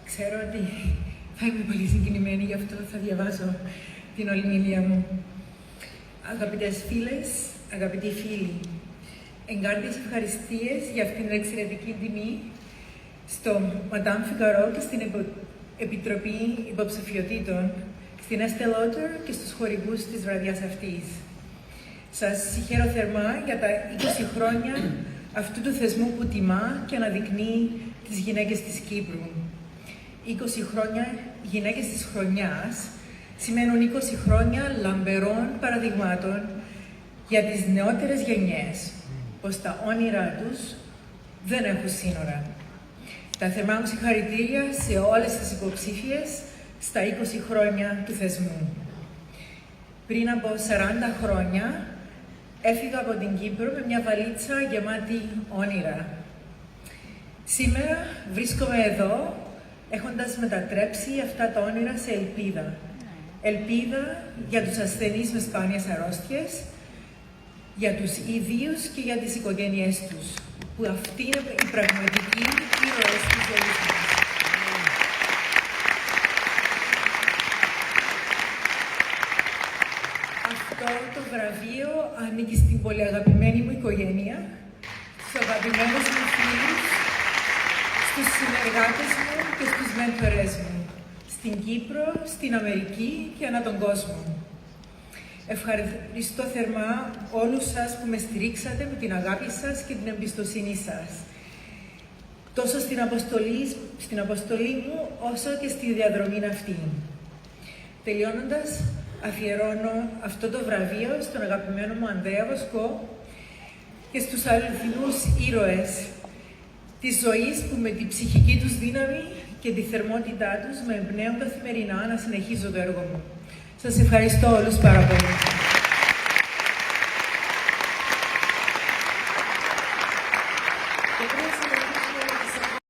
Ξέρω ότι θα είμαι πολύ συγκινημένη, γι' αυτό θα διαβάσω την ολομιλία μου. Αγαπητές φίλες, αγαπητοί φίλοι, εγκάρδιες ευχαριστίες για αυτήν την εξαιρετική τιμή στο Madame Figaro και στην Επιτροπή Υποψηφιωτήτων, στην Estée Lauder και στους χορηγούς της βραδιάς αυτής. Σας συγχαίρω θερμά για τα 20 χρόνια αυτού του θεσμού που τιμά και αναδεικνύει τις γυναίκες της Κύπρου. 20 χρόνια γυναίκες της χρονιάς σημαίνουν 20 χρόνια λαμπερών παραδειγμάτων για τις νεότερες γενιές, πως τα όνειρά τους δεν έχουν σύνορα. Τα θερμά μου συγχαρητήρια σε όλες τις υποψήφιες στα 20 χρόνια του θεσμού. Πριν από 40 χρόνια έφυγα από την Κύπρο με μια βαλίτσα γεμάτη όνειρα. Σήμερα βρίσκομαι εδώ έχοντας μετατρέψει αυτά τα όνειρα σε ελπίδα. Ελπίδα για τους ασθενείς με σπάνιες αρρώστιες, για τους ίδιους και για τις οικογένειές τους, που αυτοί είναι οι πραγματικοί ήρωες της ζωής μας. Αυτό το βραβείο ανήκει στην πολύ αγαπημένη μου οικογένεια, στους αγαπημένους μου φίλους, στους συνεργάτες μου και στους μέντορες μου, στην Κύπρο, στην Αμερική και ανά τον κόσμο. Ευχαριστώ θερμά όλους σας που με στηρίξατε με την αγάπη σας και την εμπιστοσύνη σας, τόσο στην αποστολή μου, όσο και στη διαδρομή αυτή. Τελειώνοντας, αφιερώνω αυτό το βραβείο στον αγαπημένο μου Ανδρέα Βοσκό και στους αληθινούς ήρωες της ζωής που με την ψυχική τους δύναμη και τη θερμότητά τους με εμπνέουν καθημερινά να συνεχίζω το έργο μου. Σας ευχαριστώ όλους πάρα πολύ.